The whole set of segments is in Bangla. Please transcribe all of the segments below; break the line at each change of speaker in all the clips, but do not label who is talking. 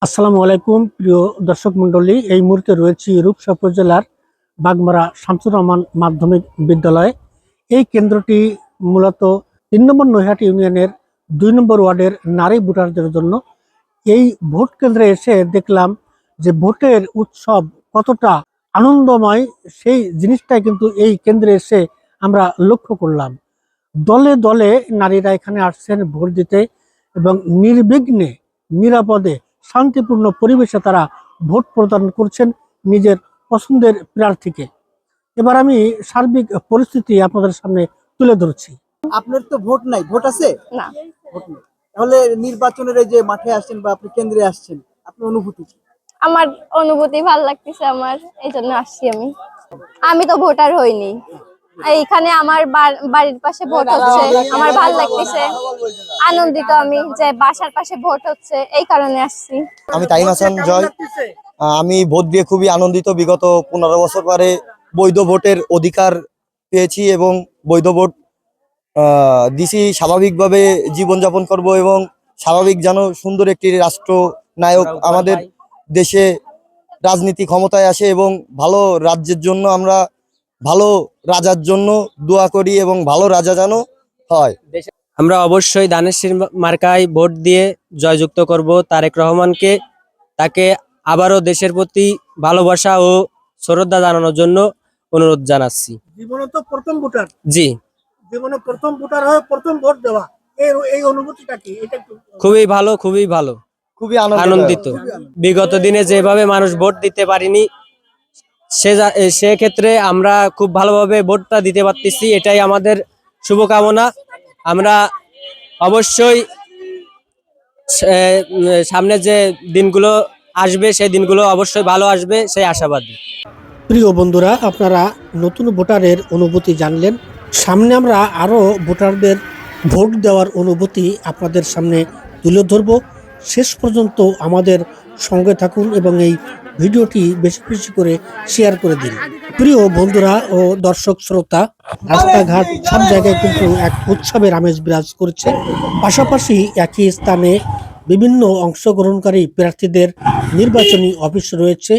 আসসালামু আলাইকুম প্রিয় দর্শক মণ্ডলী। এই মুহূর্তে রয়েছি রূপসা উপজেলার বাগমারা শামসুর রহমান মাধ্যমিক বিদ্যালয়ে। এই কেন্দ্রটি মূলত ৩ নম্বর নৈহাটি ইউনিয়নের ২ নম্বর ওয়ার্ডের নারী ভোটারদের জন্য। এই ভোট কেন্দ্রে এসে দেখলাম যে ভোটের উৎসব কতটা আনন্দময়, সেই জিনিসটাই কিন্তু এই কেন্দ্রে এসে আমরা লক্ষ্য করলাম। দলে দলে নারীরা এখানে আসছেন ভোট দিতে এবং নির্বিঘ্নে নিরাপদে শান্তিপূর্ণ পরিবেশে তারা ভোট প্রদান করছেন নিজের পছন্দের প্রার্থীকে। এবার আমি সার্বিক পরিস্থিতি আপনাদের সামনে তুলে ধরছি।
আপনার তো ভোট নাই, ভোট আছে
না,
ভোট নেই, তাহলে নির্বাচনের এই যে মাঠে আসছেন বা আপনি কেন্দ্রে আসছেন, আপনার অনুভূতি কি?
আমার অনুভূতি ভালো লাগতেছে। আমার এই জন্য আসছি। আমি তো ভোটার হইনি। এইখানে আমার বাড়ির পাশে ভোট হচ্ছে, আমার ভালো লাগতেছে। আনন্দিত আমি যে বাসার পাশে ভোট হচ্ছে, এই কারণে আসছি।
আমি তাইম হাসান জয়। আমি ভোট দিয়ে খুবই আনন্দিত। বিগত 15 বছর পরে বৈধ ভোটের অধিকার পেয়েছি এবং বৈধ ভোট দিছি। স্বাভাবিকভাবে জীবনযাপন করব এবং স্বাভাবিক যেন সুন্দর একটি রাষ্ট্র নায়ক আমাদের দেশে রাজনীতি ক্ষমতায় আসে এবং ভালো রাজ্যের জন্য আমরা ভালো রাজার জন্য দোয়া করি এবং ভালো রাজা যেন হয়।
আমরা অবশ্যই ধানের শীষ মার্কায় ভোট দিয়ে জয়যুক্ত করব তারেক রহমানকে। তাকে আবারও দেশের প্রতি ভালোবাসা ও শ্রদ্ধা জানানোর জন্য অনুরোধ জানাচ্ছি।
জীবনে তো প্রথম ভোটার,
জি,
জীবনে প্রথম ভোটার হয়ে প্রথম ভোট দেওয়া, এই অনুভূতিটা কি? এটা একটু
খুবই ভালো, খুবই ভালো,
খুবই
আনন্দিত। বিগত দিনে যেভাবে মানুষ ভোট দিতে পারিনি, সেক্ষেত্রে আমরা খুব ভালোভাবে ভোটটা দিতে পারতেছি। এটাই আমাদের শুভকামনা। আমরা অবশ্যই সামনে যে দিনগুলো আসবে সেই দিনগুলো অবশ্যই ভালো আসবে, সেই আশাবাদী।
প্রিয় বন্ধুরা, আপনারা নতুন ভোটারের অনুভূতি জানলেন। সামনে আমরা আরো ভোটারদের ভোট দেওয়ার অনুভূতি আপনাদের সামনে তুলে ধরব। শেষ পর্যন্ত আমাদের সঙ্গে থাকুন এবং এই ভিডিওটি বেশি বেশি করে শেয়ার করে দিন। প্রিয় বন্ধুরা ও দর্শক শ্রোতা, রাস্তাঘাট সব জায়গায় কিন্তু এক উৎসবের আমেজ বিরাজ করছে। পাশাপাশি একই স্থানে বিভিন্ন অংশগ্রহণকারী প্রার্থীদের নির্বাচনী অফিস রয়েছে।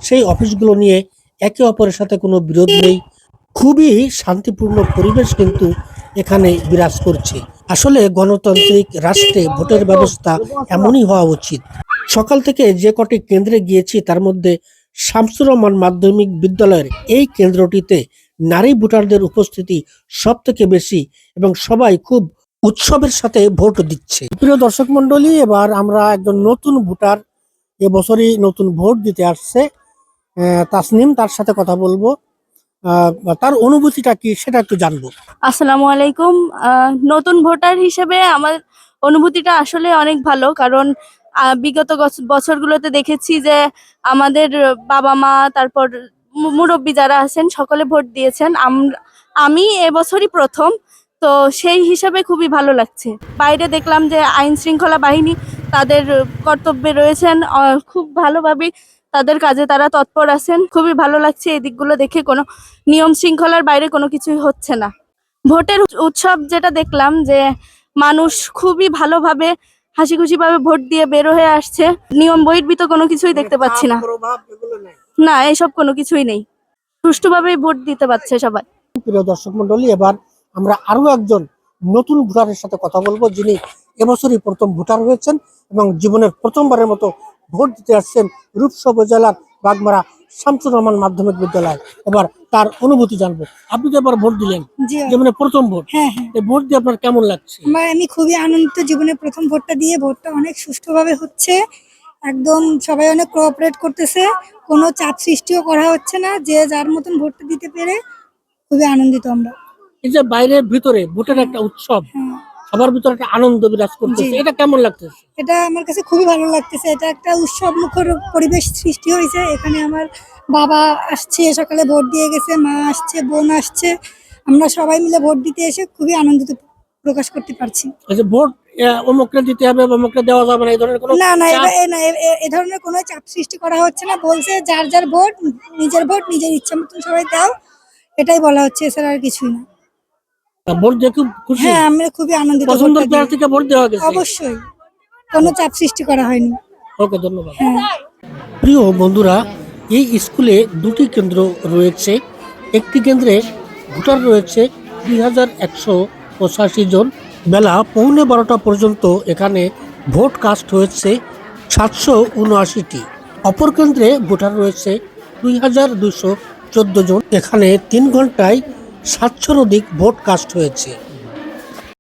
সেই অফিসগুলো নিয়ে একে অপরের সাথে কোনো বিরোধ নেই। খুবই শান্তিপূর্ণ পরিবেশ কিন্তু এখানে বিরাজ করছে। আসলে গণতান্ত্রিক রাষ্ট্রে ভোটের ব্যবস্থা এমনই হওয়া উচিত। সকাল থেকে যে কটি কেন্দ্রে গিয়েছি তার মধ্যে শামসুর রহমান মাধ্যমিক বিদ্যালয়ের এই কেন্দ্রটিতে নারী ভোটারদের উপস্থিতি সব থেকে বেশি এবং সবাই খুব উৎসবের সাথে ভোট দিচ্ছে। প্রিয় দর্শক মন্ডলী, এবার আমরা একজন নতুন ভোটার, এবছরই নতুন ভোট দিতে আসছে তাসনিম, তার সাথে কথা বলবো। তার অনুভূতিটা কি সেটা একটু জানবো।
আসসালামু আলাইকুম। নতুন ভোটার হিসেবে আমার অনুভূতিটা আসলে অনেক ভালো, কারণ বিগত বছরগুলোতে দেখেছি যে আমাদের বাবা মা, তারপর মুরব্বী যারা আছেন সকলে ভোট দিয়েছেন। আমি এবছরই প্রথম, তো সেই হিসাবে খুবই ভালো লাগছে। বাইরে দেখলাম যে আইন শৃঙ্খলা বাহিনী তাদের কর্তব্যে রয়েছেন, খুব ভালোভাবে তাদের কাজে তারা তৎপর আছেন। খুবই ভালো লাগছে এই দিকগুলো দেখে। কোনো নিয়ম শৃঙ্খলার বাইরে কোনো কিছুই হচ্ছে না। ভোটের উৎসব যেটা দেখলাম যে মানুষ খুবই ভালোভাবে হাসি খুশি ভাবে ভোট দিয়ে বের হয়ে আসছে। নিয়ম বহির্ভূত কোনো কিছুই দেখতে পাচ্ছি না। না, এইসব কোনো কিছুই নেই। সুষ্ঠুভাবে ভোট দিতে পারছে সবাই।
প্রিয় দর্শক মন্ডলী, এবার আমরা আরো একজন নতুন ভোটারের সাথে কথা বলবো, যিনি এবছরই প্রথম ভোটার হয়েছেন এবং জীবনের প্রথমবারের মতো ভোট দিতে আসছেন রূপসা উপজেলার বাগমারা শামসুর রহমান মাধ্যমিক বিদ্যালয়। এবার তার অনুভূতি জানবো। আপনি তো এবার ভোট দিলেন, জীবনে প্রথম ভোট।
হ্যাঁ,
এই ভোট দিয়ে আপনার কেমন লাগছে?
আমি খুবই আনন্দিত। জীবনে প্রথম ভোটটা দিয়ে, ভোটটা অনেক সুষ্ঠুভাবে হচ্ছে। একদম সবাই অনেক কোঅপারেট করতেছে, কোনো চাপ সৃষ্টিও করা হচ্ছে না। যে যার মতন ভোটটা দিতে পেরে খুবই আনন্দিত আমরা।
এই যে বাইরের ভিতরে ভোটের একটা উৎসব, সবার ভিতরে একটা আনন্দ বিরাজ করতেছে, এটা কেমন লাগতেছে?
এটা আমার কাছে খুবই ভালো লাগতেছে। এটা একটা উৎসব মুখর পরিবেশ সৃষ্টি হয়েছে। এখানে আমার বাবা আসছে, সকালে ভোট দিয়ে গেছে, মা আসছে, বোন আসছে। আমরা সবাই মিলে ভোট দিতে এসে খুবই আনন্দিত প্রকাশ করতে পারছি।
ভোট অমুককে দিতে হবে, অমুককে দেওয়া যাবে না, এই ধরনের কোনো
না, এ ধরনের কোনো চাপ সৃষ্টি করা হচ্ছে না। বলছে যার যার ভোট, নিজের ভোট নিজের ইচ্ছা মতন সবাই দাও, এটাই বলা হচ্ছে, এছাড়া আর কিছুই না।
ভোট দিয়ে খুব খুশি?
হ্যাঁ, আমরা খুবই আনন্দিত।
পছন্দের প্রার্থীকে ভোট দেওয়া গেছে?
অবশ্যই, কোনো চাপ সৃষ্টি করা হয়নি।
ওকে, ধন্যবাদ। প্রিয় বন্ধুরা, এই স্কুলে দুটি কেন্দ্র রয়েছে। একটি কেন্দ্রে ভোটার রয়েছে 2185 জন। বেলা 11:15 পর্যন্ত এখানে ভোট কাস্ট হয়েছে 779টি। অপর কেন্দ্রে ভোটার রয়েছে 2214 জন। এখানে 3 ঘন্টায় 700 অধিক ভোট কাস্ট হয়েছে।